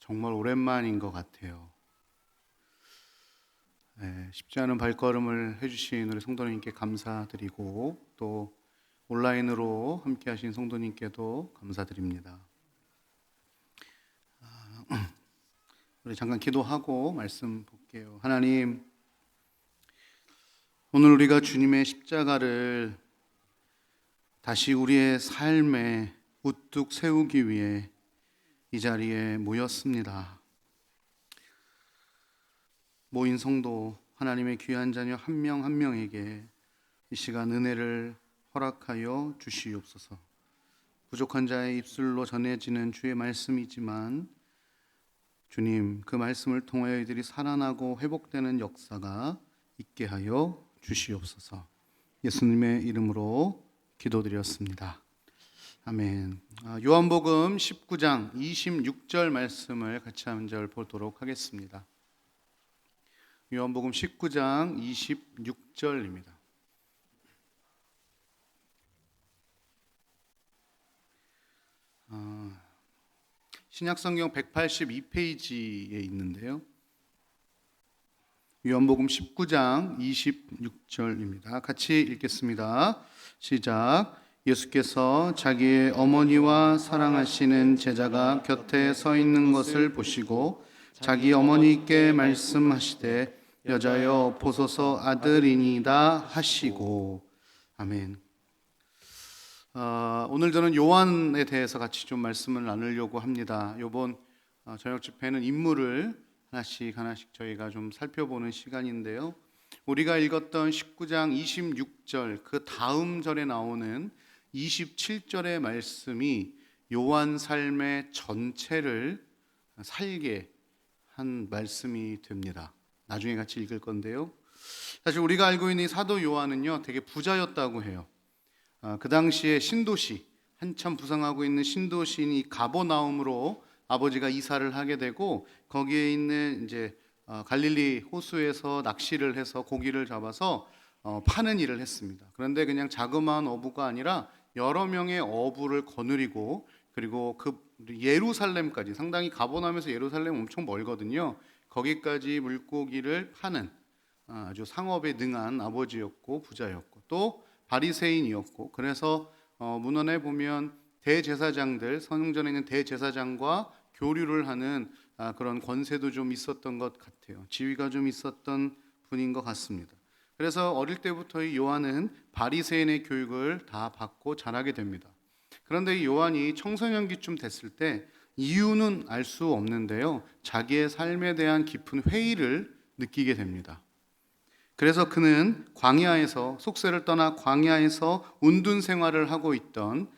정말 오랜만인 것 같아요. 쉽지 않은 발걸음을 해주신 우리 성도님께 감사드리고 또 온라인으로 함께 하신 성도님께도 감사드립니다. 우리 잠깐 기도하고 말씀 볼게요. 하나님, 오늘 우리가 주님의 십자가를 다시 우리의 삶에 우뚝 세우기 위해 이 자리에 모였습니다. 모인 성도, 하나님의 귀한 자녀 한 명 한 명에게 이 시간 은혜를 허락하여 주시옵소서. 부족한 자의 입술로 전해지는 주의 말씀이지만 주님, 그 말씀을 통하여 이들이 살아나고 회복되는 역사가 있게 하여 주시옵소서. 예수님의 이름으로 기도드렸습니다. 아멘. 요한복음 19장 26절 말씀을 같이 한 절 보도록 하겠습니다. 요한복음 19장 26절입니다. 신약성경 182페이지에 있는데요. 요한복음 19장 26절입니다. 같이 읽겠습니다. 시작. 예수께서 자기의 어머니와 사랑하시는 제자가 곁에 서 있는 것을 보시고 자기 어머니께 말씀하시되 여자여 보소서 아들이니이다 하시고. 아멘. 오늘 저는 요한에 대해서 같이 좀 말씀을 나누려고 합니다. 이번 저녁 집회는 인물을 하나씩 저희가 좀 살펴보는 시간인데요. 우리가 읽었던 19장 26절 그 다음 절에 나오는 27절의 말씀이 요한 삶의 전체를 살게 한 말씀이 됩니다. 나중에 같이 읽을 건데요. 사실 우리가 알고 있는 이 사도 요한은요, 되게 부자였다고 해요. 그 당시에 신도시, 한참 부상하고 있는 신도시인 가버나움으로 아버지가 이사를 하게 되고 거기에 있는 이제 갈릴리 호수에서 낚시를 해서 고기를 잡아서 파는 일을 했습니다. 그런데 그냥 자그마한 어부가 아니라 여러 명의 어부를 거느리고 그리고 그 예루살렘까지, 상당히 가버나움에서 예루살렘 엄청 멀거든요. 거기까지 물고기를 파는 아주 상업에 능한 아버지였고 부자였고 또 바리새인이었고, 그래서 문헌에 보면 대제사장들, 성전에 있는 대제사장과 교류를 하는 그런 권세도 좀 있었던 것 같아요. 지위가 좀 있었던 분인 것 같습니다. 그래서 어릴 때부터 이 요한은 바리새인의 교육을 다 받고 자라게 됩니다. 그런데 이 요한이 청소년기쯤 됐을 때 이유는 알 수 없는데요, 자기의 삶에 대한 깊은 회의를 느끼게 됩니다. 그래서 그는 광야에서, 속세를 떠나 광야에서 운둔 생활을 하고 있던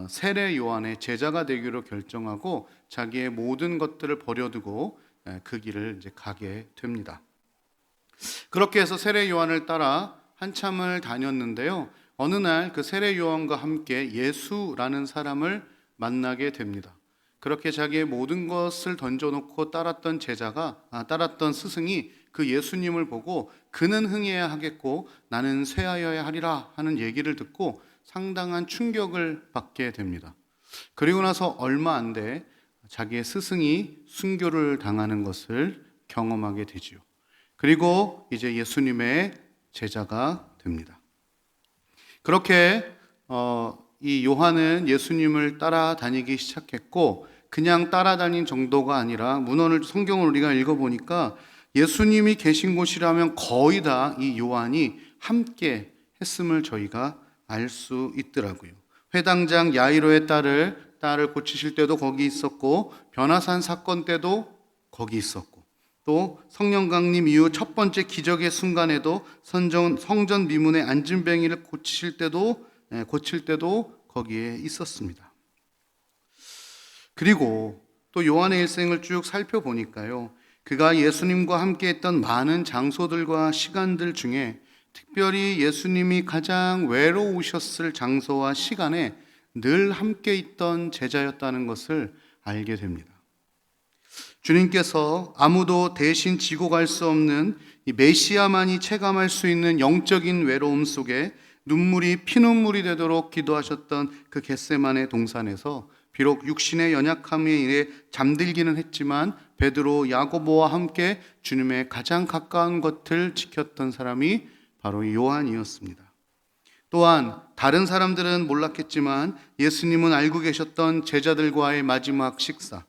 세례 요한의 제자가 되기로 결정하고 자기의 모든 것들을 버려두고 그 길을 이제 가게 됩니다. 그렇게 해서 세례 요한을 따라 한참을 다녔는데요, 어느 날 그 세례 요한과 함께 예수라는 사람을 만나게 됩니다. 그렇게 자기의 모든 것을 던져놓고 따랐던 스승이 그 예수님을 보고 그는 흥해야 하겠고 나는 쇠하여야 하리라 하는 얘기를 듣고 상당한 충격을 받게 됩니다. 그리고 나서 얼마 안 돼 자기의 스승이 순교를 당하는 것을 경험하게 되지요. 그리고 이제 예수님의 제자가 됩니다. 그렇게 이 요한은 예수님을 따라다니기 시작했고, 그냥 따라다닌 정도가 아니라 성경을 우리가 읽어보니까 예수님이 계신 곳이라면 거의 다 이 요한이 함께 했음을 저희가 알 수 있더라고요. 회당장 야이로의 딸을 고치실 때도 거기 있었고, 변화산 사건 때도 거기 있었고, 또 성령 강림 이후 첫 번째 기적의 순간에도 성전 미문의 안진뱅이를 고칠 때도 거기에 있었습니다. 그리고 또 요한의 일생을 쭉 살펴보니까요, 그가 예수님과 함께 했던 많은 장소들과 시간들 중에 특별히 예수님이 가장 외로우셨을 장소와 시간에 늘 함께 있던 제자였다는 것을 알게 됩니다. 주님께서 아무도 대신 지고 갈 수 없는 이 메시아만이 체감할 수 있는 영적인 외로움 속에 눈물이 피눈물이 되도록 기도하셨던 그 겟세마네 동산에서 비록 육신의 연약함에 의해 잠들기는 했지만 베드로, 야고보와 함께 주님의 가장 가까운 것을 지켰던 사람이 바로 요한이었습니다. 또한 다른 사람들은 몰랐겠지만 예수님은 알고 계셨던 제자들과의 마지막 식사,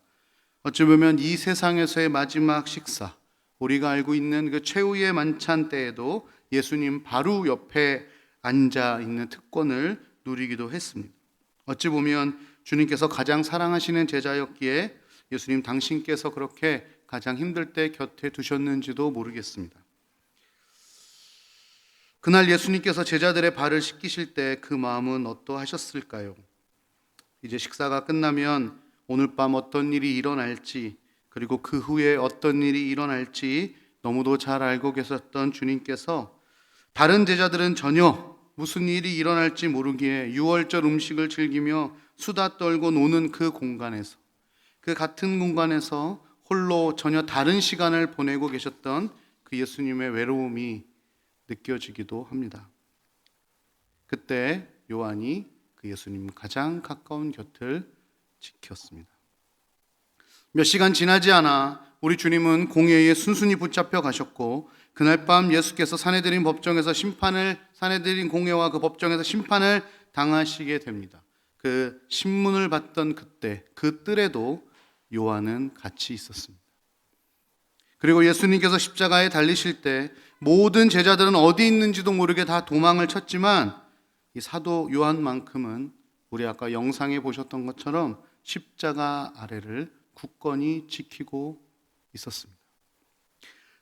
어찌 보면 이 세상에서의 마지막 식사, 우리가 알고 있는 그 최후의 만찬 때에도 예수님 바로 옆에 앉아 있는 특권을 누리기도 했습니다. 어찌 보면 주님께서 가장 사랑하시는 제자였기에 예수님 당신께서 그렇게 가장 힘들 때 곁에 두셨는지도 모르겠습니다. 그날 예수님께서 제자들의 발을 씻기실 때 그 마음은 어떠하셨을까요? 이제 식사가 끝나면 오늘 밤 어떤 일이 일어날지, 그리고 그 후에 어떤 일이 일어날지 너무도 잘 알고 계셨던 주님께서 다른 제자들은 전혀 무슨 일이 일어날지 모르기에 유월절 음식을 즐기며 수다 떨고 노는 그 공간에서, 그 같은 공간에서 홀로 전혀 다른 시간을 보내고 계셨던 그 예수님의 외로움이 느껴지기도 합니다. 그때 요한이 그 예수님 가장 가까운 곁을 지켰습니다. 몇 시간 지나지 않아 우리 주님은 공회에 순순히 붙잡혀 가셨고, 그날 밤 예수께서 사내들인 공회와 그 법정에서 심판을 당하시게 됩니다. 그 신문을 받던 그때 그 뜰에도 요한은 같이 있었습니다. 그리고 예수님께서 십자가에 달리실 때 모든 제자들은 어디 있는지도 모르게 다 도망을 쳤지만 이 사도 요한만큼은 우리 아까 영상에 보셨던 것처럼 십자가 아래를 굳건히 지키고 있었습니다.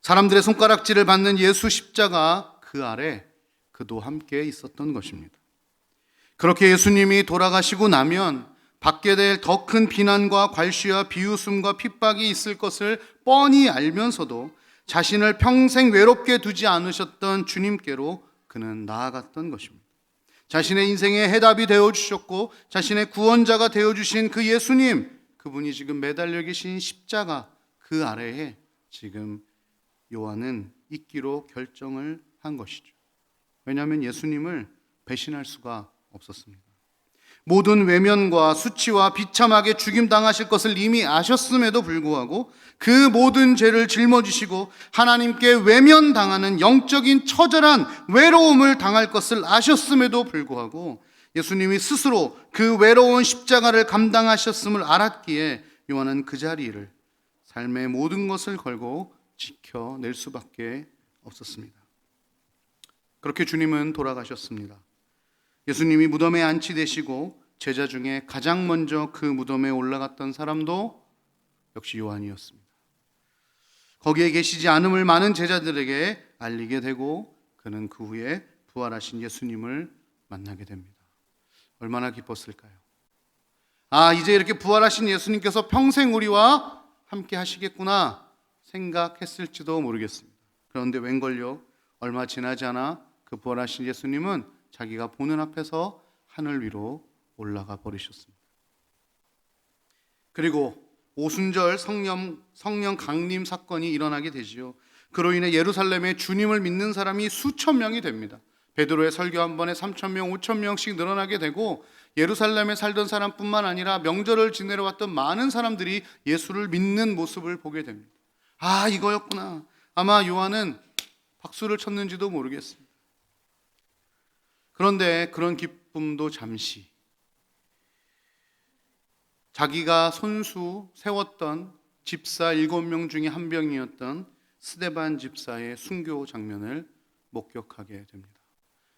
사람들의 손가락질을 받는 예수 십자가 그 아래 그도 함께 있었던 것입니다. 그렇게 예수님이 돌아가시고 나면 받게 될 더 큰 비난과 괄시와 비웃음과 핍박이 있을 것을 뻔히 알면서도 자신을 평생 외롭게 두지 않으셨던 주님께로 그는 나아갔던 것입니다. 자신의 인생의 해답이 되어주셨고 자신의 구원자가 되어주신 그 예수님, 그분이 지금 매달려 계신 십자가 그 아래에 지금 요한은 있기로 결정을 한 것이죠. 왜냐하면 예수님을 배신할 수가 없었습니다. 모든 외면과 수치와 비참하게 죽임당하실 것을 이미 아셨음에도 불구하고 그 모든 죄를 짊어지시고 하나님께 외면당하는 영적인 처절한 외로움을 당할 것을 아셨음에도 불구하고 예수님이 스스로 그 외로운 십자가를 감당하셨음을 알았기에 요한은 그 자리를 삶의 모든 것을 걸고 지켜낼 수밖에 없었습니다. 그렇게 주님은 돌아가셨습니다. 예수님이 무덤에 안치되시고 제자 중에 가장 먼저 그 무덤에 올라갔던 사람도 역시 요한이었습니다. 거기에 계시지 않음을 많은 제자들에게 알리게 되고 그는 그 후에 부활하신 예수님을 만나게 됩니다. 얼마나 기뻤을까요? 이제 이렇게 부활하신 예수님께서 평생 우리와 함께 하시겠구나 생각했을지도 모르겠습니다. 그런데 웬걸요? 얼마 지나지 않아 그 부활하신 예수님은 자기가 보는 앞에서 하늘 위로 올라가 버리셨습니다. 그리고 오순절 성령 강림 사건이 일어나게 되지요. 그로 인해 예루살렘에 주님을 믿는 사람이 수천 명이 됩니다. 베드로의 설교 한 번에 3,000명, 5,000명씩 늘어나게 되고 예루살렘에 살던 사람뿐만 아니라 명절을 지내러 왔던 많은 사람들이 예수를 믿는 모습을 보게 됩니다. 이거였구나. 아마 요한은 박수를 쳤는지도 모르겠습니다. 그런데 그런 기쁨도 잠시, 자기가 손수 세웠던 집사 7명 중에 한 명이었던 스데반 집사의 순교 장면을 목격하게 됩니다.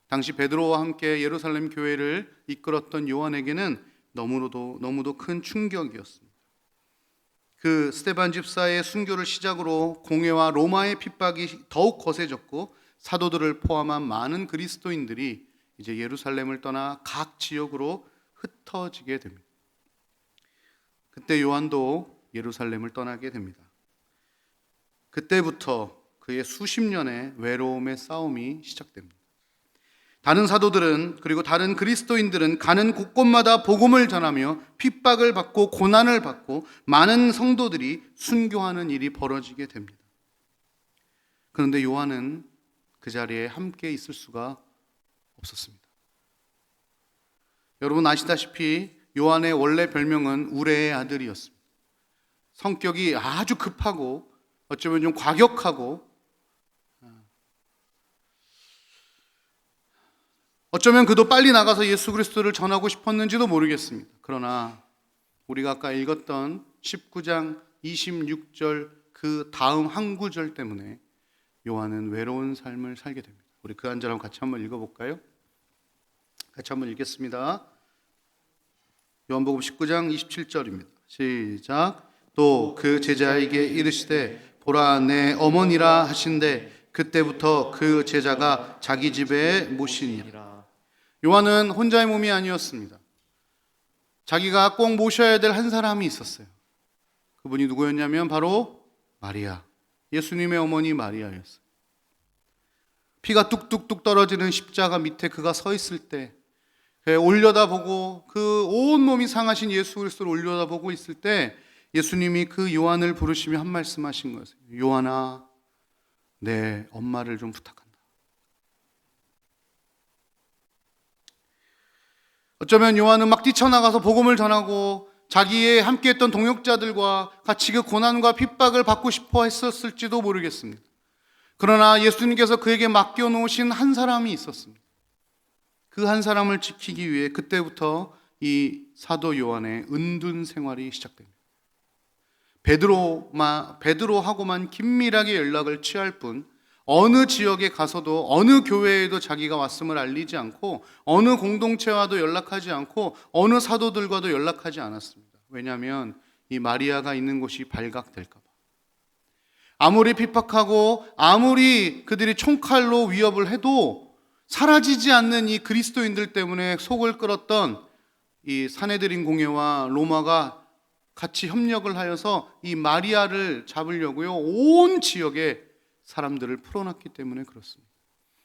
당시 베드로와 함께 예루살렘 교회를 이끌었던 요한에게는 너무도 큰 충격이었습니다. 그 스데반 집사의 순교를 시작으로 공회와 로마의 핍박이 더욱 거세졌고 사도들을 포함한 많은 그리스도인들이 이제 예루살렘을 떠나 각 지역으로 흩어지게 됩니다. 그때 요한도 예루살렘을 떠나게 됩니다. 그때부터 그의 수십 년의 외로움의 싸움이 시작됩니다. 다른 사도들은 그리고 다른 그리스도인들은 가는 곳곳마다 복음을 전하며 핍박을 받고 고난을 받고 많은 성도들이 순교하는 일이 벌어지게 됩니다. 그런데 요한은 그 자리에 함께 있을 수가 없었습니다. 여러분 아시다시피 요한의 원래 별명은 우레의 아들이었습니다. 성격이 아주 급하고 어쩌면 좀 과격하고 어쩌면 그도 빨리 나가서 예수 그리스도를 전하고 싶었는지도 모르겠습니다. 그러나 우리가 아까 읽었던 19장 26절 그 다음 한 구절 때문에 요한은 외로운 삶을 살게 됩니다. 우리 그 한 절 같이 한번 읽어볼까요? 같이 한번 읽겠습니다. 요한복음 19장 27절입니다. 시작. 또 그 제자에게 이르시되 보라 내 어머니라 하신대 그때부터 그 제자가 자기 집에 모시니라. 요한은 혼자의 몸이 아니었습니다. 자기가 꼭 모셔야 될 한 사람이 있었어요. 그분이 누구였냐면 바로 마리아, 예수님의 어머니 마리아였어요. 피가 뚝뚝뚝 떨어지는 십자가 밑에 그가 서 있을 때, 올려다보고 그 온몸이 상하신 예수 그리스도를 올려다보고 있을 때 예수님이 그 요한을 부르시며 한 말씀 하신 거예요. 요한아, 내 엄마를 좀 부탁한다. 어쩌면 요한은 막 뛰쳐나가서 복음을 전하고 자기의 함께했던 동역자들과 같이 그 고난과 핍박을 받고 싶어 했었을지도 모르겠습니다. 그러나 예수님께서 그에게 맡겨놓으신 한 사람이 있었습니다. 그 한 사람을 지키기 위해 그때부터 이 사도 요한의 은둔 생활이 시작됩니다. 베드로하고만 긴밀하게 연락을 취할 뿐 어느 지역에 가서도 어느 교회에도 자기가 왔음을 알리지 않고 어느 공동체와도 연락하지 않고 어느 사도들과도 연락하지 않았습니다. 왜냐하면 이 마리아가 있는 곳이 발각될까 봐. 아무리 핍박하고 아무리 그들이 총칼로 위협을 해도 사라지지 않는 이 그리스도인들 때문에 속을 끓었던 이 사내들인 공회와 로마가 같이 협력을 하여서 이 마리아를 잡으려고요 온 지역에 사람들을 풀어놨기 때문에 그렇습니다.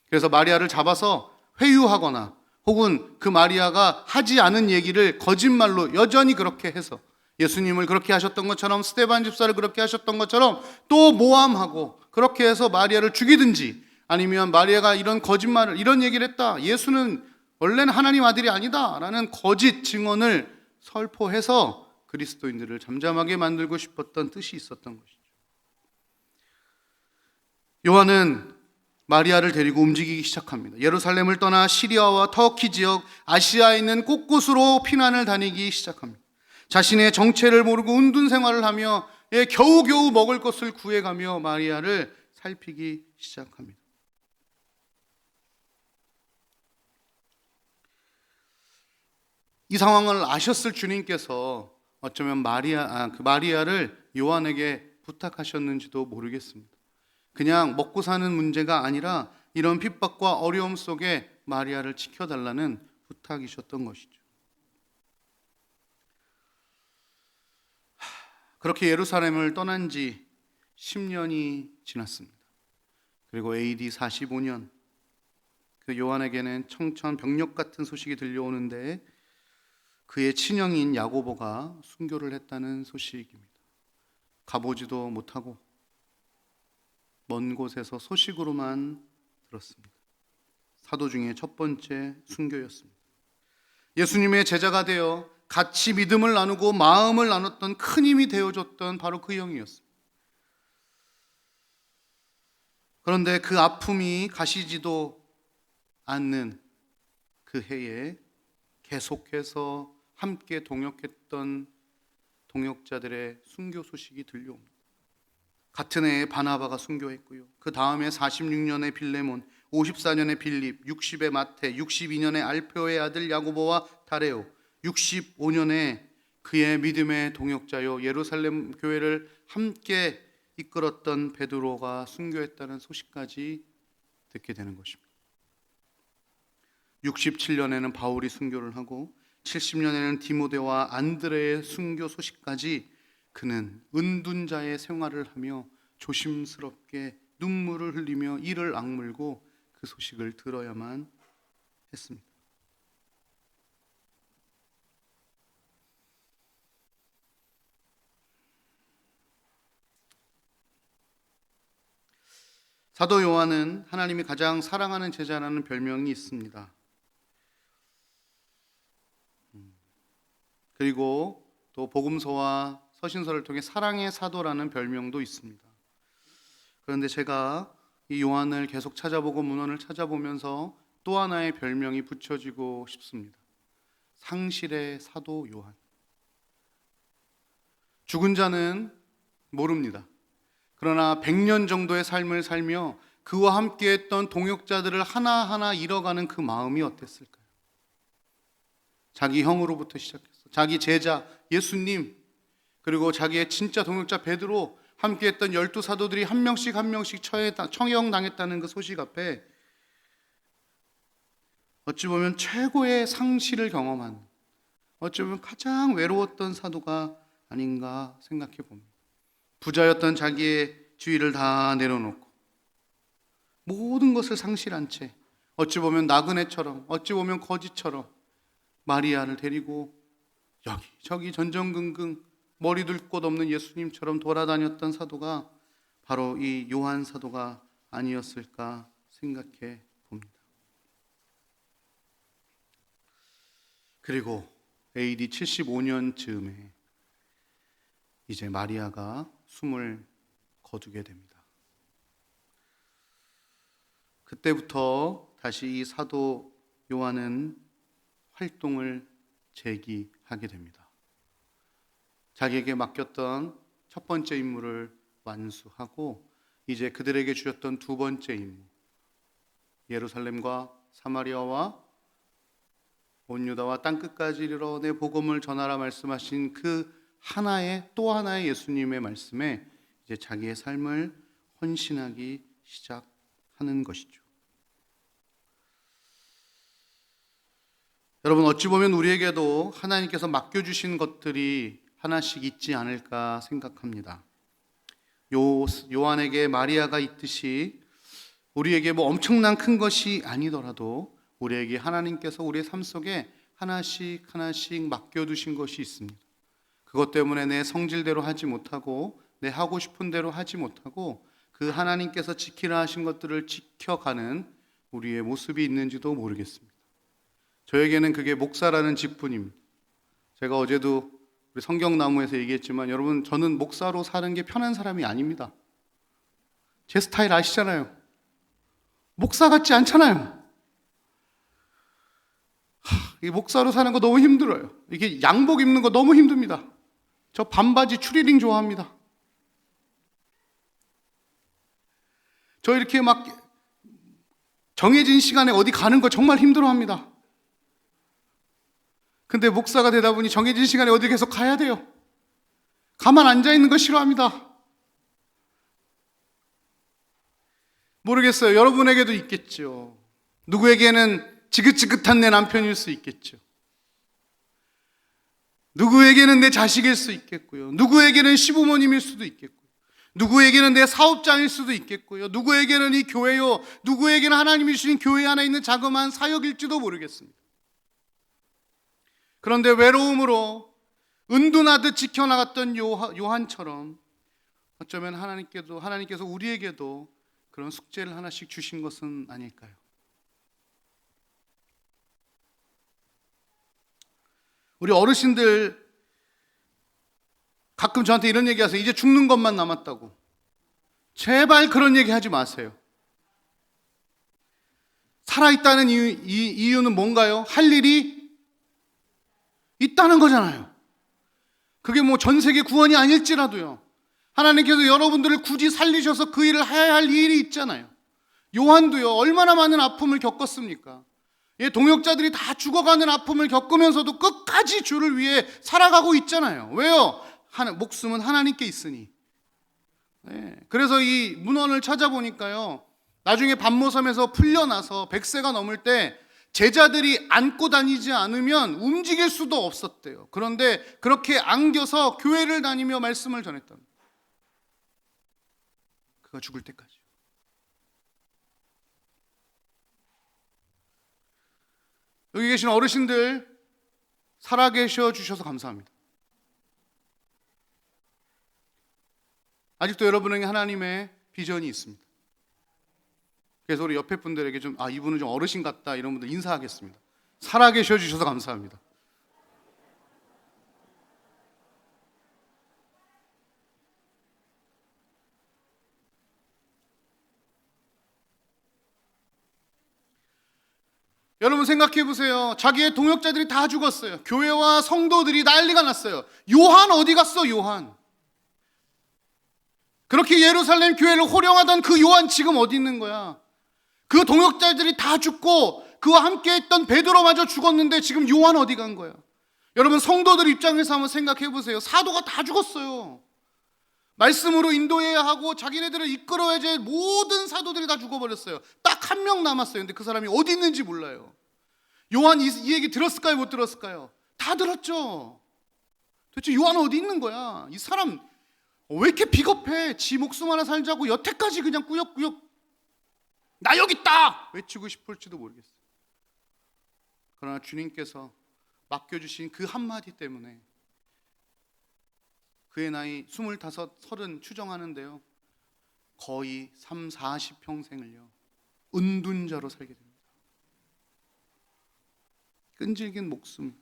그래서 마리아를 잡아서 회유하거나 혹은 그 마리아가 하지 않은 얘기를 거짓말로 여전히 그렇게 해서 예수님을 그렇게 하셨던 것처럼 스데반 집사를 그렇게 하셨던 것처럼 또 모함하고 그렇게 해서 마리아를 죽이든지 아니면 마리아가 이런 거짓말을 이런 얘기를 했다, 예수는 원래는 하나님 아들이 아니다 라는 거짓 증언을 설포해서 그리스도인들을 잠잠하게 만들고 싶었던 뜻이 있었던 것이죠. 요한은 마리아를 데리고 움직이기 시작합니다. 예루살렘을 떠나 시리아와 터키 지역, 아시아에 있는 곳곳으로 피난을 다니기 시작합니다. 자신의 정체를 모르고 은둔 생활을 하며 겨우겨우 먹을 것을 구해가며 마리아를 살피기 시작합니다. 이 상황을 아셨을 주님께서 어쩌면 마리아를 요한에게 부탁하셨는지도 모르겠습니다. 그냥 먹고 사는 문제가 아니라 이런 핍박과 어려움 속에 마리아를 지켜달라는 부탁이셨던 것이죠. 그렇게 예루살렘을 떠난 지 10년이 지났습니다. 그리고 AD 45년 그 요한에게는 청천벽력 같은 소식이 들려오는데 그의 친형인 야고보가 순교를 했다는 소식입니다. 가보지도 못하고 먼 곳에서 소식으로만 들었습니다. 사도 중에 첫 번째 순교였습니다. 예수님의 제자가 되어 같이 믿음을 나누고 마음을 나눴던 큰 힘이 되어줬던 바로 그 형이었습니다. 그런데 그 아픔이 가시지도 않는 그 해에 계속해서 함께 동역했던 동역자들의 순교 소식이 들려옵니다. 같은 해에 바나바가 순교했고요. 그 다음에 46년에 빌레몬, 54년에 빌립, 60에 마태, 62년에 알페오의 아들 야고보와 다레오, 65년에 그의 믿음의 동역자요 예루살렘 교회를 함께 이끌었던 베드로가 순교했다는 소식까지 듣게 되는 것입니다. 67년에는 바울이 순교를 하고 70년에는 디모데와 안드레의 순교 소식까지 그는 은둔자의 생활을 하며 조심스럽게 눈물을 흘리며 이를 악물고 그 소식을 들어야만 했습니다. 사도 요한은 하나님이 가장 사랑하는 제자라는 별명이 있습니다. 그리고 또 복음서와 서신서를 통해 사랑의 사도라는 별명도 있습니다. 그런데 제가 이 요한을 계속 찾아보고 문헌을 찾아보면서 또 하나의 별명이 붙여지고 싶습니다. 상실의 사도 요한. 죽은 자는 모릅니다. 그러나 100년 정도의 삶을 살며 그와 함께했던 동역자들을 하나하나 잃어가는 그 마음이 어땠을까요? 자기 형으로부터 시작해서 자기 제자 예수님, 그리고 자기의 진짜 동역자 베드로, 함께했던 12사도들이 한 명씩 한 명씩 처형당했다는 그 소식 앞에 어찌 보면 최고의 상실을 경험한, 어찌 보면 가장 외로웠던 사도가 아닌가 생각해 봅니다. 부자였던 자기의 주위를 다 내려놓고 모든 것을 상실한 채 어찌 보면 나그네처럼, 어찌 보면 거지처럼 마리아를 데리고 여기저기 전전긍긍 머리 둘 곳 없는 예수님처럼 돌아다녔던 사도가 바로 이 요한 사도가 아니었을까 생각해 봅니다. 그리고 AD 75년 즈음에 이제 마리아가 숨을 거두게 됩니다. 그때부터 다시 이 사도 요한은 활동을 재기하게 됩니다. 자기에게 맡겼던 첫 번째 임무를 완수하고 이제 그들에게 주셨던 두 번째 임무, 예루살렘과 사마리아와 온 유다와 땅끝까지 이르러 내 복음을 전하라 말씀하신 그 하나의 또 하나의 예수님의 말씀에 이제 자기의 삶을 헌신하기 시작하는 것이죠. 여러분, 어찌 보면 우리에게도 하나님께서 맡겨주신 것들이 하나씩 있지 않을까 생각합니다. 요한에게 마리아가 있듯이 우리에게 뭐 엄청난 큰 것이 아니더라도 우리에게 하나님께서 우리의 삶 속에 하나씩 하나씩 맡겨두신 것이 있습니다. 그것 때문에 내 성질대로 하지 못하고 내 하고 싶은 대로 하지 못하고 그 하나님께서 지키라 하신 것들을 지켜가는 우리의 모습이 있는지도 모르겠습니다. 저에게는 그게 목사라는 직분입니다. 제가 어제도 우리 성경나무에서 얘기했지만 여러분, 저는 목사로 사는 게 편한 사람이 아닙니다. 제 스타일 아시잖아요. 목사 같지 않잖아요. 이 목사로 사는 거 너무 힘들어요. 이게 양복 입는 거 너무 힘듭니다. 저 반바지 추리닝 좋아합니다. 저 이렇게 막 정해진 시간에 어디 가는 거 정말 힘들어합니다. 근데 목사가 되다 보니 정해진 시간에 어디 계속 가야 돼요. 가만 앉아있는 거 싫어합니다. 모르겠어요. 여러분에게도 있겠죠. 누구에게는 지긋지긋한 내 남편일 수 있겠죠. 누구에게는 내 자식일 수 있겠고요. 누구에게는 시부모님일 수도 있겠고요. 누구에게는 내 사업장일 수도 있겠고요. 누구에게는 이 교회요. 누구에게는 하나님이 주신 교회 안에 있는 자그마한 사역일지도 모르겠습니다. 그런데 외로움으로 은둔하듯 지켜나갔던 요한처럼 어쩌면 하나님께서 우리에게도 그런 숙제를 하나씩 주신 것은 아닐까요? 우리 어르신들 가끔 저한테 이런 얘기 하세요. 이제 죽는 것만 남았다고. 제발 그런 얘기 하지 마세요. 살아있다는 이유는 뭔가요? 할 일이 있다는 거잖아요. 그게 뭐 전 세계 구원이 아닐지라도요. 하나님께서 여러분들을 굳이 살리셔서 그 일을 해야 할 일이 있잖아요. 요한도요, 얼마나 많은 아픔을 겪었습니까? 동역자들이 다 죽어가는 아픔을 겪으면서도 끝까지 주를 위해 살아가고 있잖아요. 왜요? 목숨은 하나님께 있으니. 네. 그래서 이 문헌을 찾아보니까요, 나중에 반모섬에서 풀려나서 100세가 넘을 때 제자들이 안고 다니지 않으면 움직일 수도 없었대요. 그런데 그렇게 안겨서 교회를 다니며 말씀을 전했답니다. 그가 죽을 때까지. 여기 계신 어르신들 살아계셔 주셔서 감사합니다. 아직도 여러분에게 하나님의 비전이 있습니다. 그래서 우리 옆에 분들에게 좀 이분은 좀 어르신 같다 이런 분들 인사하겠습니다. 살아계셔 주셔서 감사합니다. 여러분 생각해 보세요. 자기의 동역자들이 다 죽었어요. 교회와 성도들이 난리가 났어요. 요한 어디 갔어? 요한. 그렇게 예루살렘 교회를 호령하던 그 요한 지금 어디 있는 거야? 그 동역자들이 다 죽고 그와 함께 했던 베드로마저 죽었는데 지금 요한 어디 간 거야? 여러분 성도들 입장에서 한번 생각해 보세요. 사도가 다 죽었어요. 말씀으로 인도해야 하고 자기네들을 이끌어야 될 모든 사도들이 다 죽어버렸어요. 딱 한 명 남았어요. 근데 그 사람이 어디 있는지 몰라요. 요한 이 얘기 들었을까요? 못 들었을까요? 다 들었죠. 도대체 요한은 어디 있는 거야? 이 사람 왜 이렇게 비겁해? 지 목숨 하나 살자고 여태까지 그냥 꾸역꾸역 나 여기 있다! 외치고 싶을지도 모르겠어요. 그러나 주님께서 맡겨주신 그 한마디 때문에 그의 나이 25, 30 추정하는데요, 거의 3, 40평생을요 은둔자로 살게 됩니다. 끈질긴 목숨.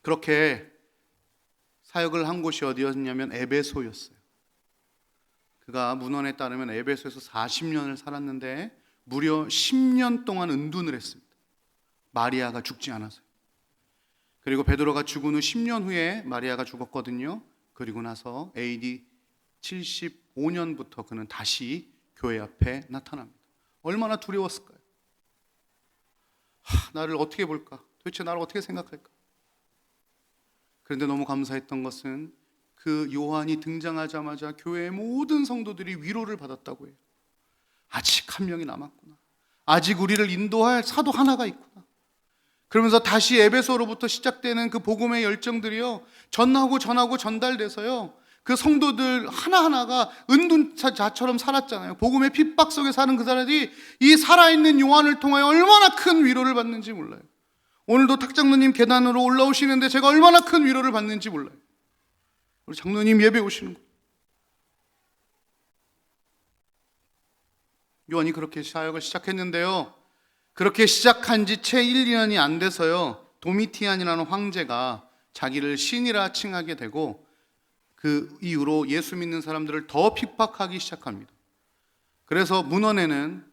그렇게 사역을 한 곳이 어디였냐면 에베소였어요. 그가 문헌에 따르면 에베소에서 40년을 살았는데 무려 10년 동안 은둔을 했습니다. 마리아가 죽지 않아서요. 그리고 베드로가 죽은 후 10년 후에 마리아가 죽었거든요. 그리고 나서 AD 75년부터 그는 다시 교회 앞에 나타납니다. 얼마나 두려웠을까요? 나를 어떻게 볼까? 도대체 나를 어떻게 생각할까? 그런데 너무 감사했던 것은 그 요한이 등장하자마자 교회의 모든 성도들이 위로를 받았다고 해요. 아직 한 명이 남았구나. 아직 우리를 인도할 사도 하나가 있구나. 그러면서 다시 에베소로부터 시작되는 그 복음의 열정들이요, 전하고 전달돼서요, 그 성도들 하나하나가 은둔자처럼 살았잖아요. 복음의 핍박 속에 사는 그 사람들이 이 살아있는 요한을 통하여 얼마나 큰 위로를 받는지 몰라요. 오늘도 탁장로님 계단으로 올라오시는데 제가 얼마나 큰 위로를 받는지 몰라요. 우리 장로님 예배 오시는 거. 요한이 그렇게 사역을 시작했는데요, 그렇게 시작한 지 채 1, 2년이 안 돼서요, 도미티안이라는 황제가 자기를 신이라 칭하게 되고 그 이후로 예수 믿는 사람들을 더 핍박하기 시작합니다. 그래서 문헌에는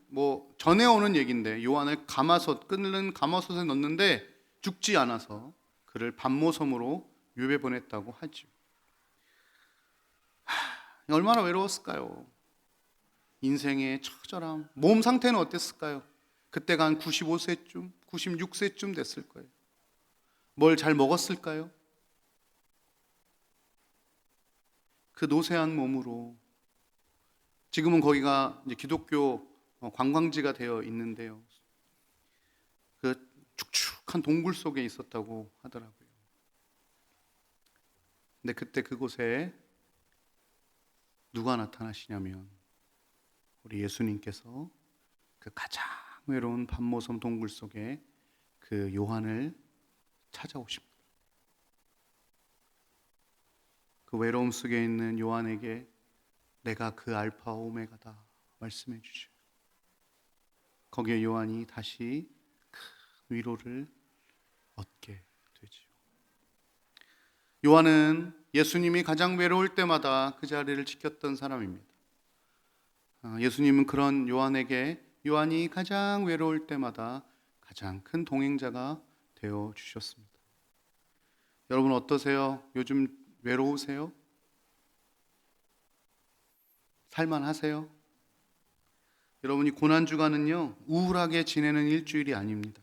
전해오는 얘기인데 요한을 끓는 가마솥에 넣는데 죽지 않아서 그를 반모섬으로 유배 보냈다고 하죠. 얼마나 외로웠을까요? 인생의 처절함. 몸 상태는 어땠을까요? 그때가 한 95세쯤, 96세쯤 됐을 거예요. 뭘 잘 먹었을까요? 그 노쇠한 몸으로, 지금은 거기가 이제 기독교 관광지가 되어 있는데요, 그 축축한 동굴 속에 있었다고 하더라고요. 근데 그때 그곳에 누가 나타나시냐면 우리 예수님께서 그 가장 외로운 반모섬 동굴 속에 그 요한을 찾아오십니다. 그 외로움 속에 있는 요한에게 내가 그 알파와 오메가다 말씀해 주죠. 거기에 요한이 다시 큰 위로를 얻게 되죠. 요한은 예수님이 가장 외로울 때마다 그 자리를 지켰던 사람입니다. 예수님은 그런 요한이 가장 외로울 때마다 가장 큰 동행자가 되어 주셨습니다. 여러분 어떠세요? 요즘 외로우세요? 살만하세요? 여러분이 고난주간은요, 우울하게 지내는 일주일이 아닙니다.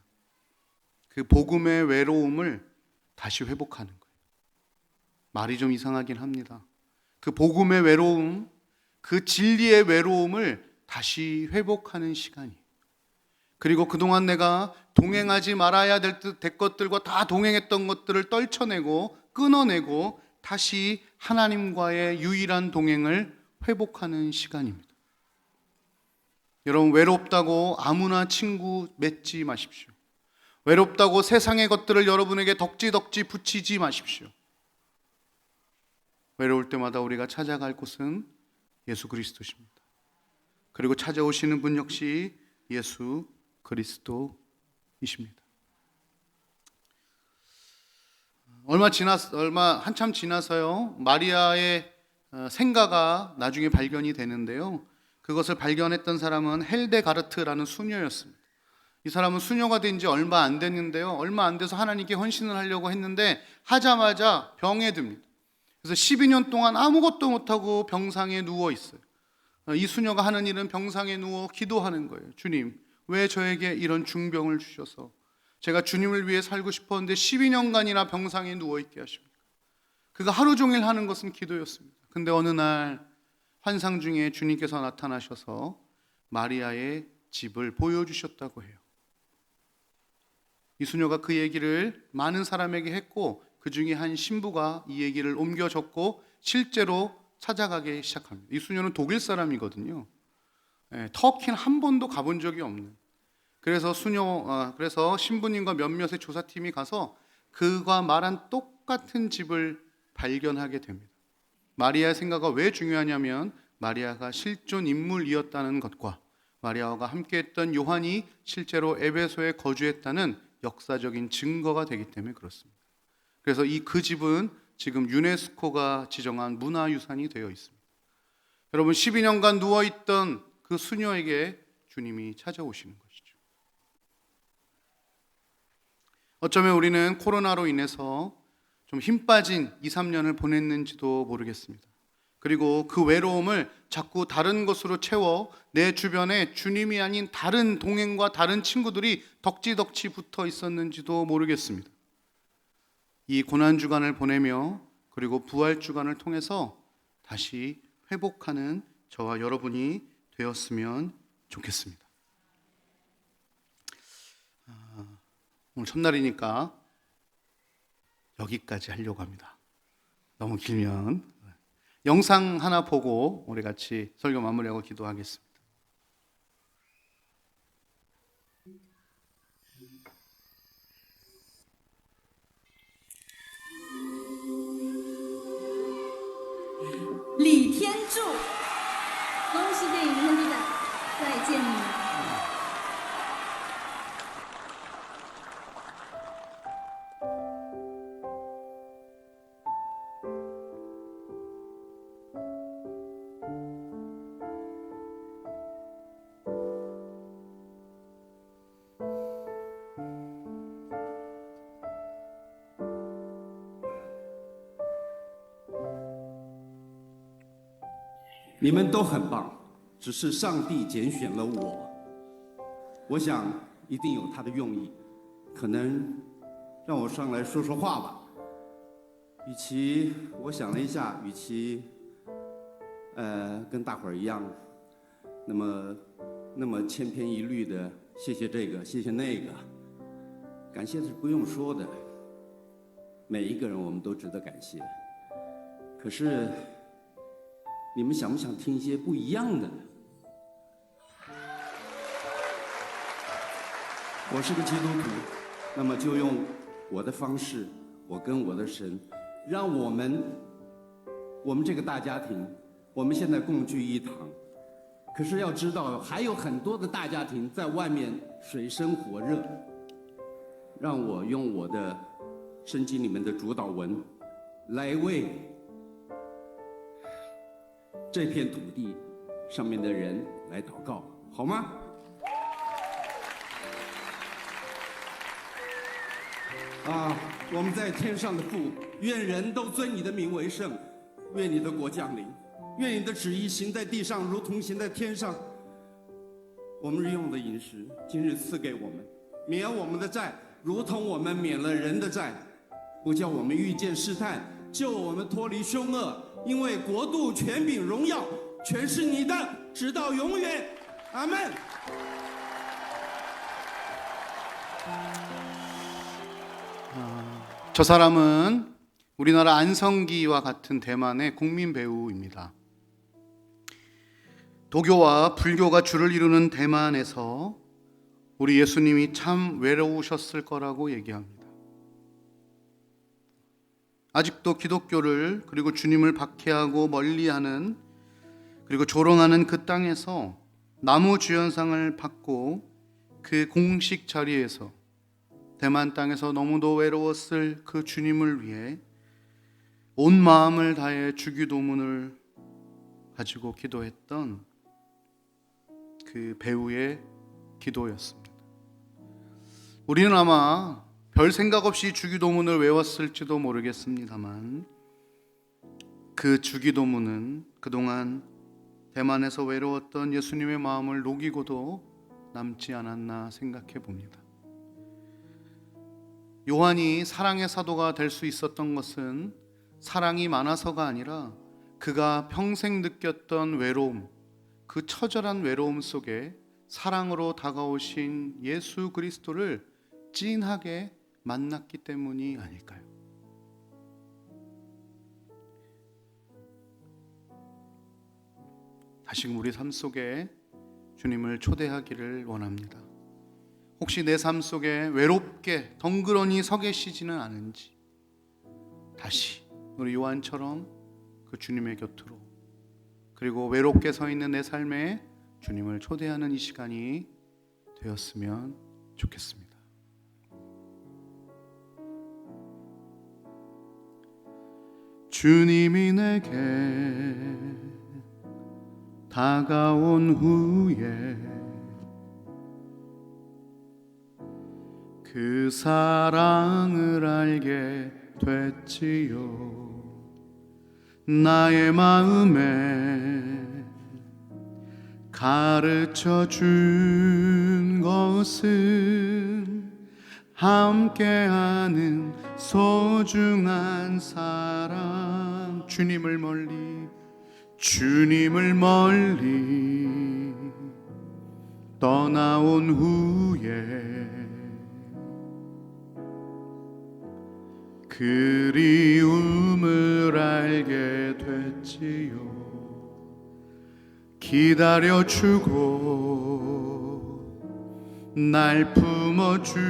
그 복음의 외로움을 다시 회복하는 거예요. 말이 좀 이상하긴 합니다. 그 복음의 외로움, 그 진리의 외로움을 다시 회복하는 시간이에요. 그리고 그동안 내가 동행하지 말아야 될 것들과 다 동행했던 것들을 떨쳐내고 끊어내고 다시 하나님과의 유일한 동행을 회복하는 시간입니다. 여러분 외롭다고 아무나 친구 맺지 마십시오. 외롭다고 세상의 것들을 여러분에게 덕지덕지 붙이지 마십시오. 외로울 때마다 우리가 찾아갈 곳은 예수 그리스도십니다. 그리고 찾아오시는 분 역시 예수 그리스도이십니다. 한참 지나서요, 마리아의 생가가 나중에 발견이 되는데요, 그것을 발견했던 사람은 헬데가르트라는 수녀였습니다. 이 사람은 수녀가 된 지 얼마 안 됐는데요. 얼마 안 돼서 하나님께 헌신을 하려고 했는데 하자마자 병에 듭니다. 그래서 12년 동안 아무것도 못하고 병상에 누워 있어요. 이 수녀가 하는 일은 병상에 누워 기도하는 거예요. 주님, 왜 저에게 이런 중병을 주셔서 제가 주님을 위해 살고 싶었는데 12년간이나 병상에 누워 있게 하십니까? 그가 하루 종일 하는 것은 기도였습니다. 근데 어느 날 환상 중에 주님께서 나타나셔서 마리아의 집을 보여주셨다고 해요. 이 수녀가 그 얘기를 많은 사람에게 했고 그 중에 한 신부가 이 얘기를 옮겨줬고 실제로 찾아가기 시작합니다. 이 수녀는 독일 사람이거든요. 터키는 한 번도 가본 적이 없는. 그래서 신부님과 몇몇의 조사팀이 가서 그가 말한 똑같은 집을 발견하게 됩니다. 마리아의 생가가 왜 중요하냐면 마리아가 실존 인물이었다는 것과 마리아와 함께했던 요한이 실제로 에베소에 거주했다는 역사적인 증거가 되기 때문에 그렇습니다. 그래서 그 집은 지금 유네스코가 지정한 문화유산이 되어 있습니다. 여러분, 12년간 누워있던 그 수녀에게 주님이 찾아오시는 것이죠. 어쩌면 우리는 코로나로 인해서 좀 힘 빠진 2, 3년을 보냈는지도 모르겠습니다. 그리고 그 외로움을 자꾸 다른 것으로 채워 내 주변에 주님이 아닌 다른 동행과 다른 친구들이 덕지덕지 붙어 있었는지도 모르겠습니다. 이 고난주간을 보내며 그리고 부활주간을 통해서 다시 회복하는 저와 여러분이 되었으면 좋겠습니다. 오늘 첫날이니까 여기까지 하려고 합니다. 너무 길면 영상 하나 보고 우리 같이 설교 마무리하고 기도하겠습니다.李天柱，恭喜电影明天就展，再见你。你们都很棒，只是上帝拣选了我。我想一定有他的用意，可能让我上来说说话吧。我想了一下，与其跟大伙儿一样，那么千篇一律的谢谢这个谢谢那个，感谢是不用说的，每一个人我们都值得感谢。可是你们想不想听一些不一样的呢？我是个基督徒，那么就用我的方式，我跟我的神，让我们这个大家庭，我们现在共聚一堂。可是要知道，还有很多的大家庭在外面水深火热。让我用我的圣经里面的主祷文，来为这片土地上面的人来祷告，好吗？我们在天上的父，愿人都尊你的名为圣，愿你的国降临，愿你的旨意行在地上，如同行在天上。我们日用的饮食，今日赐给我们，免我们的债，如同我们免了人的债，不叫我们遇见试探，救我们脱离凶恶。因为国度、权柄、荣耀，全是你的，直到永远。阿们。 저 사람은 우리나라 안성기와 같은 대만의 국민 배우입니다. 도교와 불교가 주를 이루는 대만에서 우리 예수님이 참 외로우셨을 거라고 얘기합니다. 아직도 기독교를 그리고 주님을 박해하고 멀리하는 그리고 조롱하는 그 땅에서 나무 주연상을 받고 그 공식 자리에서 대만 땅에서 너무도 외로웠을 그 주님을 위해 온 마음을 다해 주기도문을 가지고 기도했던 그 배우의 기도였습니다. 우리는 아마 별 생각 없이 주기도문을 외웠을지도 모르겠습니다만 그 주기도문은 그동안 대만에서 외로웠던 예수님의 마음을 녹이고도 남지 않았나 생각해 봅니다. 요한이 사랑의 사도가 될 수 있었던 것은 사랑이 많아서가 아니라 그가 평생 느꼈던 외로움, 그 처절한 외로움 속에 사랑으로 다가오신 예수 그리스도를 찐하게 만났기 때문이 아닐까요? 다시금 우리 삶 속에 주님을 초대하기를 원합니다. 혹시 내 삶 속에 외롭게 덩그러니 서 계시지는 않은지 다시 우리 요한처럼 그 주님의 곁으로, 그리고 외롭게 서 있는 내 삶에 주님을 초대하는 이 시간이 되었으면 좋겠습니다. 주님이 내게 다가온 후에 그 사랑을 알게 됐지요. 나의 마음에 가르쳐 준 것은 함께하는 소중한 사랑. 주님을 멀리 떠나온 후에 그리움을 알게 됐지요. 기다려주고 날 품어주었던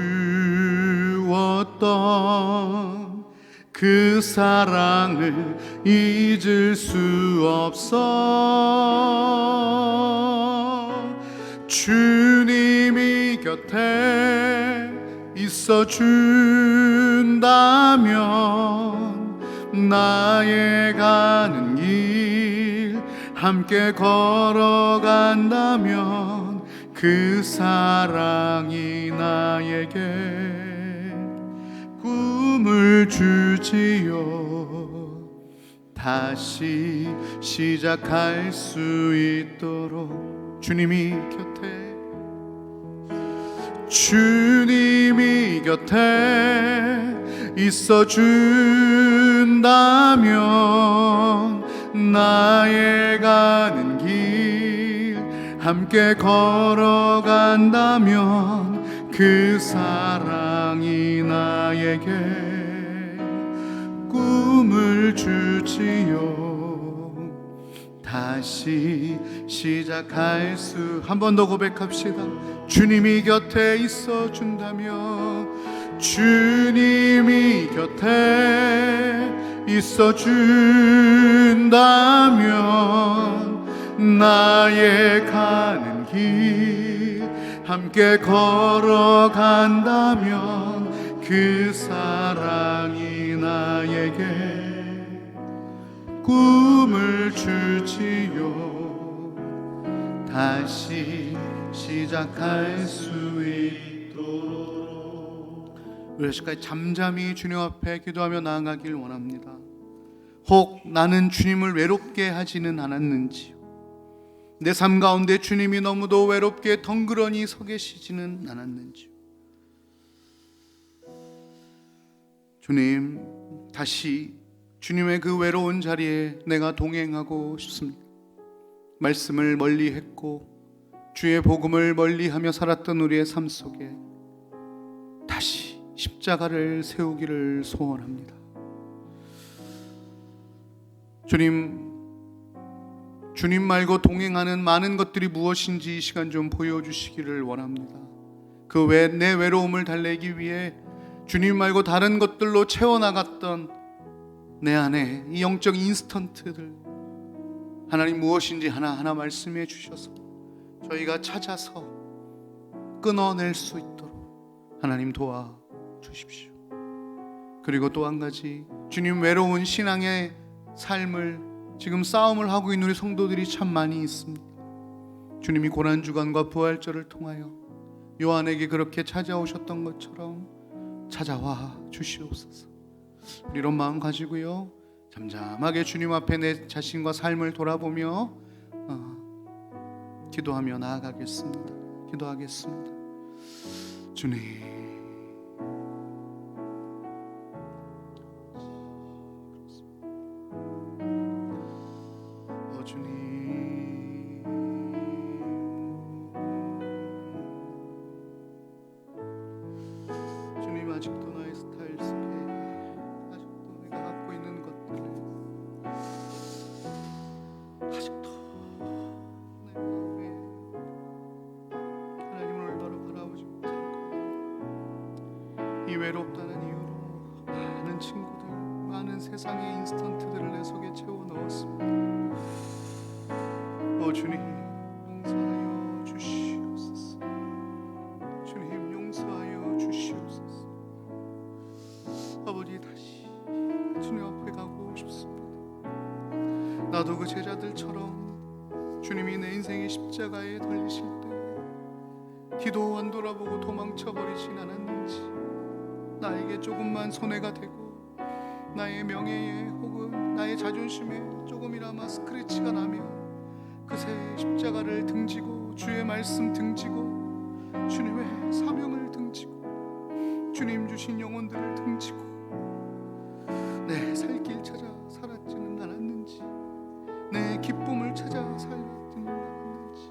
그 사랑을 잊을 수 없어. 주님이 곁에 있어 준다면 나의 가는 길 함께 걸어간다면 그 사랑이 나에게 꿈을 주지요. 다시 시작할 수 있도록 주님이 곁에 있어 준다면 나의 가는 길 함께 걸어간다면 그 사랑이 나에게 꿈을 주지요. 다시 시작할 수, 한 번 더 고백합시다. 주님이 곁에 있어 준다면, 주님이 곁에 있어 준다면 나의 가는 길 함께 걸어간다면 그 사랑이 나에게 꿈을 주지요. 다시 시작할 수 있도록 우리 시까지 잠잠히 주님 앞에 기도하며 나아가길 원합니다. 혹 나는 주님을 외롭게 하지는 않았는지요? 내 삶 가운데 주님이 너무도 외롭게 덩그러니 서 계시지는 않았는지요? 주님, 다시 주님의 그 외로운 자리에 내가 동행하고 싶습니다. 말씀을 멀리했고 주의 복음을 멀리하며 살았던 우리의 삶 속에 다시 십자가를 세우기를 소원합니다. 주님 말고 동행하는 많은 것들이 무엇인지 이 시간 좀 보여주시기를 원합니다. 그 내 외로움을 달래기 위해 주님 말고 다른 것들로 채워나갔던 내 안에 이 영적 인스턴트들, 하나님 무엇인지 하나하나 말씀해 주셔서 저희가 찾아서 끊어낼 수 있도록 하나님 도와주십시오. 그리고 또 한 가지, 주님 외로운 신앙의 삶을 지금 싸움을 하고 있는 우리 성도들이 참 많이 있습니다. 주님이 고난주간과 부활절을 통하여 요한에게 그렇게 찾아오셨던 것처럼 찾아와 주시옵소서. 우리 이런 마음 가지고요, 잠잠하게 주님 앞에 내 자신과 삶을 돌아보며 기도하며 나아가겠습니다. 기도하겠습니다. 주님, 주님 아직도 나의 스타일 속에 아직도 내가 갖고 있는 것들을 아직도 내 마음에 하나님을 올바로 바라보지 못하고 이 외롭다는 이유로 많은 친구들, 많은 세상의 인스턴트들을 내 속에 채워 넣었습니다. 주님, 용서하여 주시옵소서. 주님, 용서하여 주시옵소서. 아버지, 다시 주님 앞에 가고 싶습니다. 나도 그 제자들처럼 주님이 내 인생의 십자가에 걸리실 때 뒤도 안 돌아보고 도망쳐버리진 않았는지, 나에게 조금만 손해가 되고 나의 명예에 혹은 나의 자존심에 조금이나마 스크래치가 나면 그새 십자가를 등지고 주의 말씀 등지고 주님의 사명을 등지고 주님 주신 영혼들을 등지고 내 살 길 찾아 살았지는 않았는지, 내 기쁨을 찾아 살았지는 않았는지,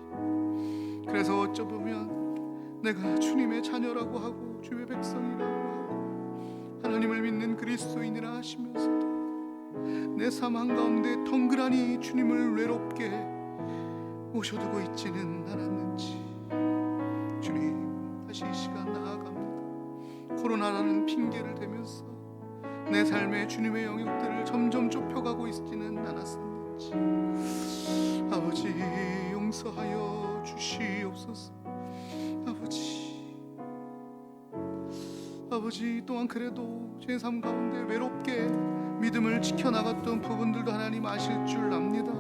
그래서 어쩌보면 내가 주님의 자녀라고 하고 주의 백성이라고 하고 하나님을 믿는 그리스도인이라 하시면서도 내 삶 한가운데 덩그러니 주님을 외롭게 모셔두고 있지는 않았는지, 주님, 다시 이 시간 나아갑니다. 코로나라는 핑계를 대면서 내 삶의 주님의 영역들을 점점 좁혀가고 있지는 않았었는지, 아버지 용서하여 주시옵소서. 아버지 또한 그래도 제 삶 가운데 외롭게 믿음을 지켜나갔던 부분들도 하나님 아실 줄 압니다.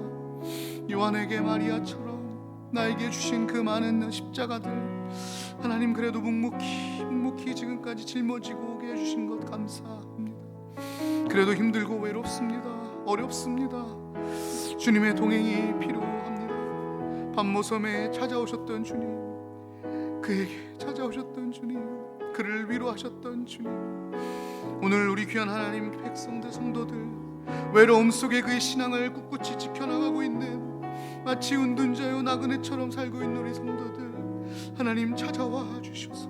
요한에게 마리아처럼 나에게 주신 그 많은 십자가들, 하나님 그래도 묵묵히 지금까지 짊어지고 오게 해주신 것 감사합니다. 그래도 힘들고 외롭습니다. 어렵습니다. 주님의 동행이 필요합니다. 밤모섬에 찾아오셨던 주님, 그에게 찾아오셨던 주님, 그를 위로하셨던 주님, 오늘 우리 귀한 하나님 백성들, 성도들, 외로움 속에 그의 신앙을 꿋꿋이 지켜나가고 있는 마치 운둔자요 나그네처럼 살고 있는 우리 성도들, 하나님 찾아와 주셔서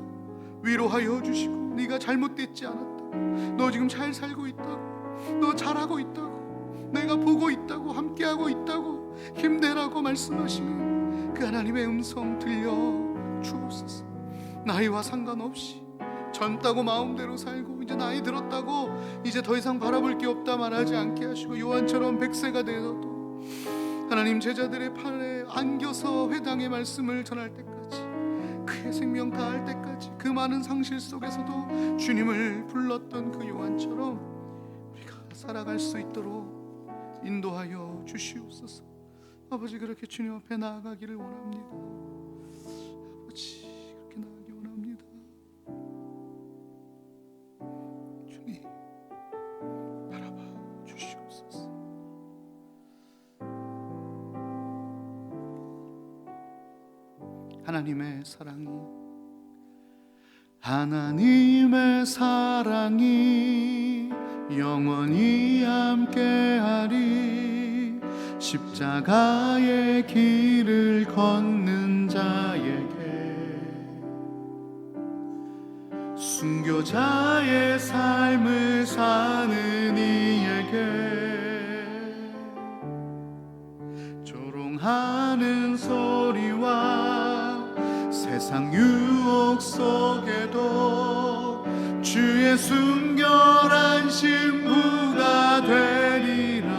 위로하여 주시고, 네가 잘못됐지 않았다, 너 지금 잘 살고 있다고, 너 잘하고 있다고, 내가 보고 있다고, 함께하고 있다고, 힘내라고 말씀하시는 그 하나님의 음성 들려 주옵소서. 나이와 상관없이 젊다고 마음대로 살고 이제 나이 들었다고 이제 더 이상 바라볼 게 없다 말하지 않게 하시고, 요한처럼 100세가 되어도 하나님 제자들의 팔에 안겨서 회당의 말씀을 전할 때까지, 그의 생명 다할 때까지 그 많은 상실 속에서도 주님을 불렀던 그 요한처럼 우리가 살아갈 수 있도록 인도하여 주시옵소서. 아버지, 그렇게 주님 앞에 나아가기를 원합니다. 아버지, 그렇게 나아가기 원합니다. 주님, 바라봐 주시옵소서. 하나님의 사랑이 영원히 함께하리. 십자가의 길을 걷는 자에게, 순교자의 삶을 사는 이에게, 조롱하는 소리와 세상 유혹 속에도 주의 순결한 신부가 되리라.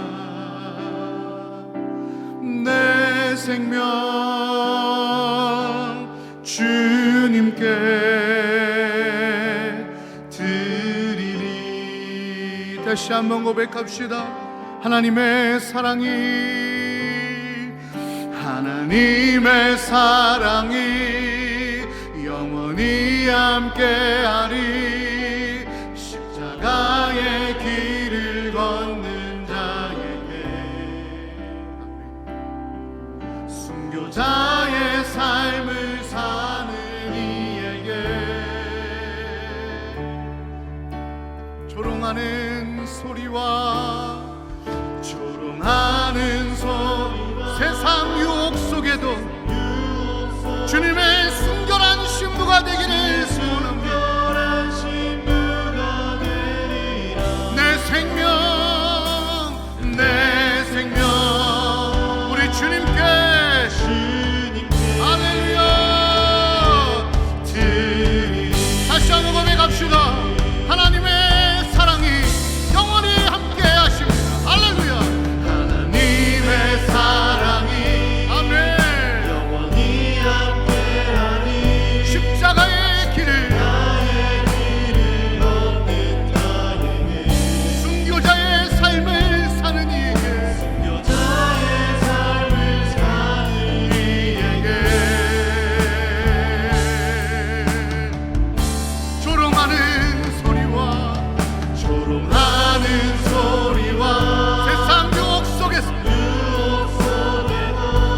내 생명 주님께 드리리. 다시 한번 고백합시다. 하나님의 사랑이 하나님의 사랑이 영원히 함께하리. 십자가의 길을 걷는 자에게, 순교자의 삶을 사는 이에게, 조롱하는 소리와 조롱하는 소리, 세상 유혹 속에도 주님의 순결한 신부가 되기를 소원합니다. 내 생명, 내 생명 우리 주님께, 할렐루야 드리. 다시 한번 고백합시다. 하나님의 사랑이 영원히 함께 하십니다. 할렐루야. 하나님의 사랑이, 아멘, 영원히 함께하리. 십자가의 길을 걷는 자에게, 순교자의 삶을 사는 이에게, 순교자의 삶을 사는 이에게, 조롱하는 소리와 조롱하는 소리와 세상 유혹 속에서,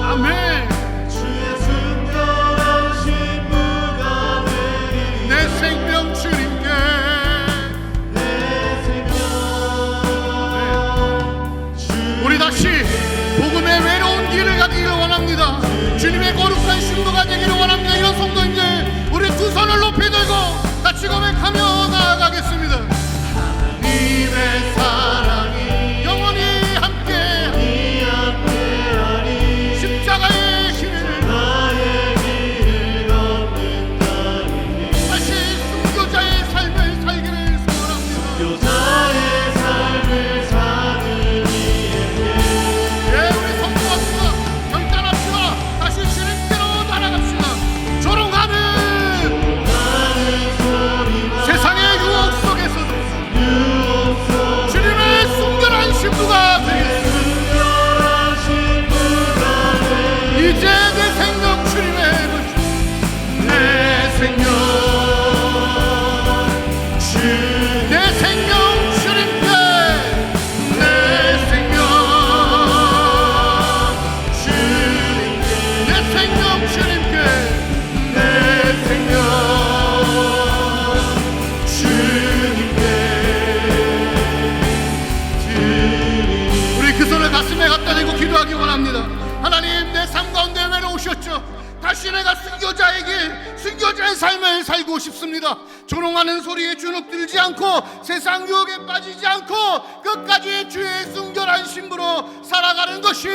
아멘, 주의 순결한 신부가 되리. 내 생명 주님께, 내 생명. 우리 다시 복음의 외로운 길을 가기를 원합니다. 주님의 거룩한 신부가 되기를 원합니다. 이런 성도님들, 우리 두 손을 높이 들고 같이 고백하며 나아가겠습니다. 하나님의 사랑이 영원히 함께하리. 십자가의 길을 걷는 자에게, 다시 순교자의 삶을 살기를 소원합니다. 순교자의 삶을 사는 이에게, 예, 우리 성도합시다. 결단합시다. 다시 주님께로 날아갑시다. 조롱하는 세상의 유혹 속에서도 주님의 순결한 신부가 되겠습니다. 이제 내 생명 주님의 것이, 내 생명 내 생명 주님께, 내 생명 주님께, 내 생명 주님께, 내 생명 주님께. 우리 그 손을 가슴에 갖다 대고 기도하기 원합니다. 하나님, 내 삶 가운데 외로우셨죠. 다시 내가 순교자에게, 순교자의 삶을 살고 싶습니다. 조롱하는 소리에 주눅들지 않고 세상 유혹에 빠지지 않고 끝까지 주의 순결한 신부로 살아가는 것이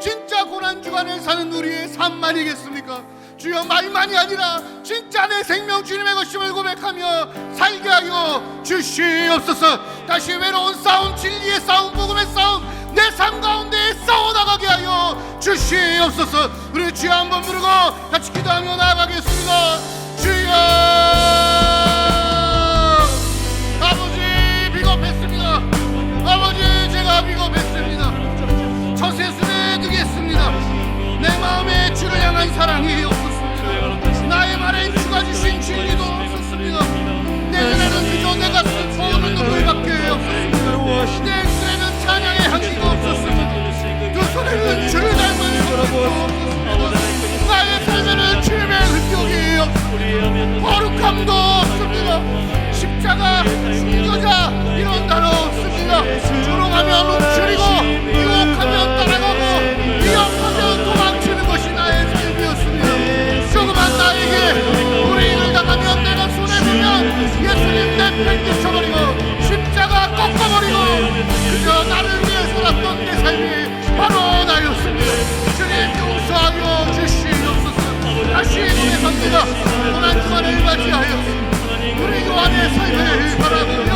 진짜 고난주간을 사는 우리의 삶만이겠습니까? 주여, 말만이 아니라 진짜 내 생명 주님의 것임을 고백하며 살게 하여 주시옵소서. 다시 외로운 싸움, 진리의 싸움, 복음의 싸움, 내 삶 가운데 싸워나가게 하여 주시옵소서. 우리 주여 한번 부르고 같이 기도하며 나아가겠습니다. 주여, 아버지 비겁했습니다. 아버지, 제가 비겁했습니다. 처세술에 드겠습니다. 내 마음에 주를 향한 사랑이 없었습니다. 나의 말에 주가 주신 진리도 없었습니다. 내 은혜는 그저 내가 슬퍼하는 눈물밖에 없었습니다. 내 입술에는 찬양의 향기가 없었습니다. 두 손에는 주를 닮은 손짓도 없었습니다. 나의 삶에는 주님의 흔적이 없습니다. 거룩함도 없습니다. 십자가, 순교자 이런 단어 없습니다. 조롱하면 움츠리고, 유혹하면 따라가고, 위협하면 도망치는 것이 나의 삶이었습니다. 조그만 나에게 불의를 당하면 내가 손해보면 예수님 내팽개쳐버리고 십자가 꺾어버리고 그저 나를 위해 살았던 내 삶이 바로 나였습니다. 주님, 용서하여 주시옵소서. 다시 고백합니다. 고난주간을 맞이하여 우리 요한의 삶을 바라보며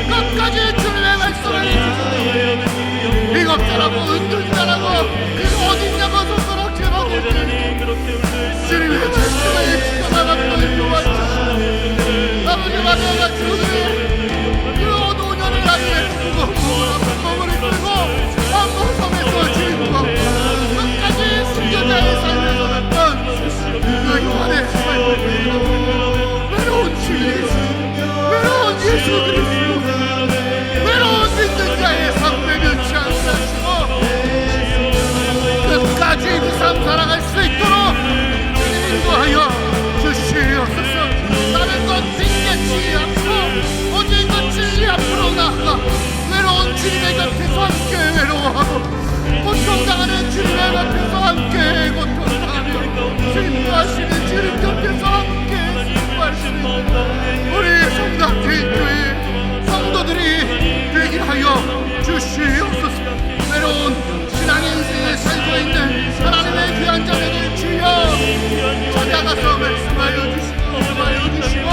끝까지 주님의 말씀을 지키고, 비겁자라고 은둔자라고 그 어딨냐고 손가락질하고 주님의 말씀을 지켜나갔던 요한처럼 아버지, 마지막 주님, 그 5년을 아이에 두고 몸을 끌고 한번 섬에서 지고 끝까지 순교자의 되게 하여 주시옵소서. 외로운 신앙의 인생에 살고 있는 하나님의 귀한 자녀들 주여 찾아가서 말씀하여 주시고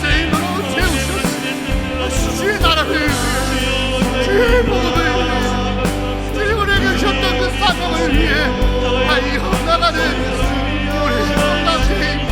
새 힘으로 채우셔서 주의 나라를 위해 주의 복음을 위해 주의 우리에게 주셨던 그 사명을 위해 하여 나가는 우리 남자의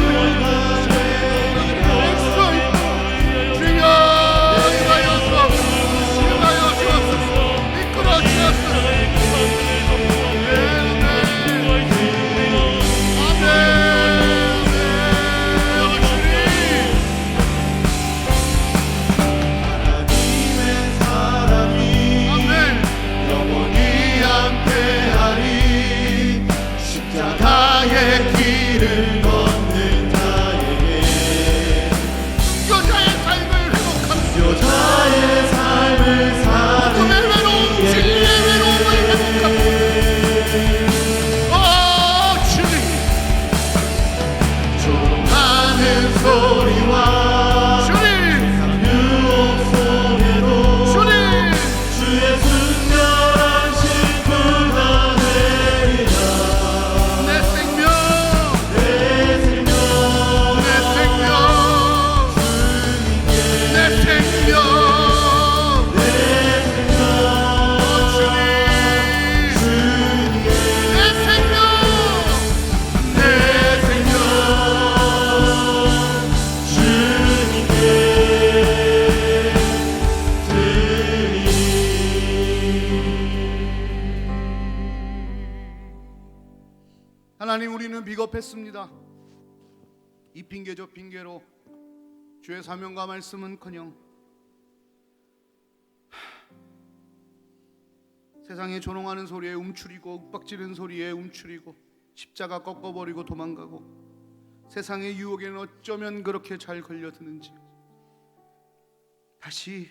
하나님, 우리는 비겁했습니다. 이 핑계 저 핑계로 주의 사명과 말씀은커녕 세상에 조롱하는 소리에 움츠리고 윽박지르는 소리에 움츠리고 십자가 꺾어버리고 도망가고 세상의 유혹에는 어쩌면 그렇게 잘 걸려드는지 다시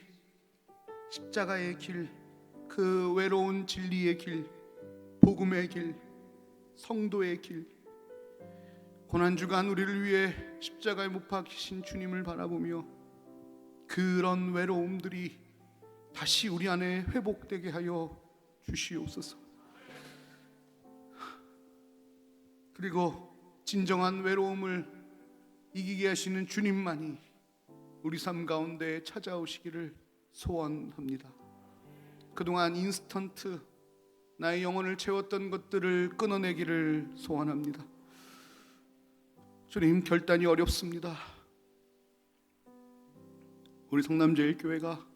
십자가의 길, 그 외로운 진리의 길, 복음의 길, 성도의 길, 고난주간 우리를 위해 십자가에 못 박히신 주님을 바라보며 그런 외로움들이 다시 우리 안에 회복되게 하여 주시옵소서. 그리고 진정한 외로움을 이기게 하시는 주님만이 우리 삶 가운데 찾아오시기를 소원합니다. 그동안 인스턴트 나의 영혼을 채웠던 것들을 끊어내기를 소원합니다. 주님, 결단이 어렵습니다. 우리 성남제일교회가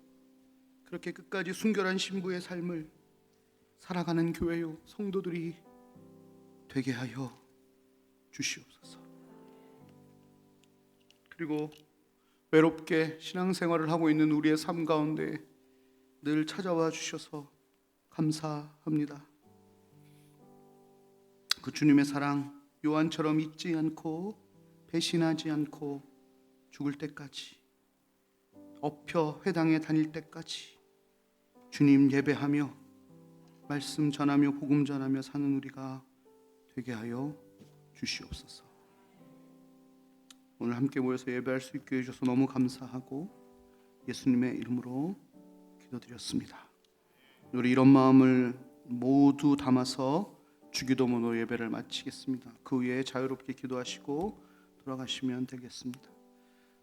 그렇게 끝까지 순결한 신부의 삶을 살아가는 교회요, 성도들이 되게 하여 주시옵소서. 그리고 외롭게 신앙생활을 하고 있는 우리의 삶 가운데 늘 찾아와 주셔서 감사합니다. 그 주님의 사랑, 요한처럼 잊지 않고 배신하지 않고 죽을 때까지, 엎혀 회당에 다닐 때까지 주님 예배하며 말씀 전하며 복음 전하며 사는 우리가 되게 하여 주시옵소서. 오늘 함께 모여서 예배할 수 있게 해주셔서 너무 감사하고 예수님의 이름으로 기도드렸습니다. 우리 이런 마음을 모두 담아서 주기도문으로 예배를 마치겠습니다. 그 후에 자유롭게 기도하시고 돌아가시면 되겠습니다.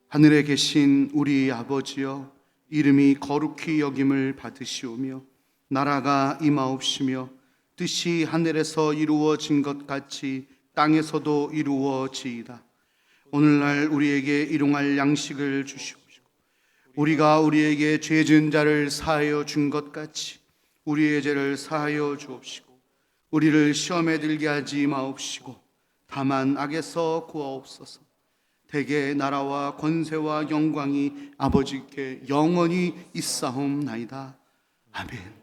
하늘에 계신 우리 아버지여, 이름이 거룩히 여김을 받으시오며 나라가 임하옵시며 뜻이 하늘에서 이루어진 것 같이 땅에서도 이루어지이다. 오늘날 우리에게 일용할 양식을 주시옵시고 우리가 우리에게 죄 지은 자를 사하여 준 것 같이 우리의 죄를 사하여 주옵시고 우리를 시험에 들게 하지 마옵시고 다만 악에서 구하옵소서. 대개 나라와 권세와 영광이 아버지께 영원히 있사옵나이다. 아멘.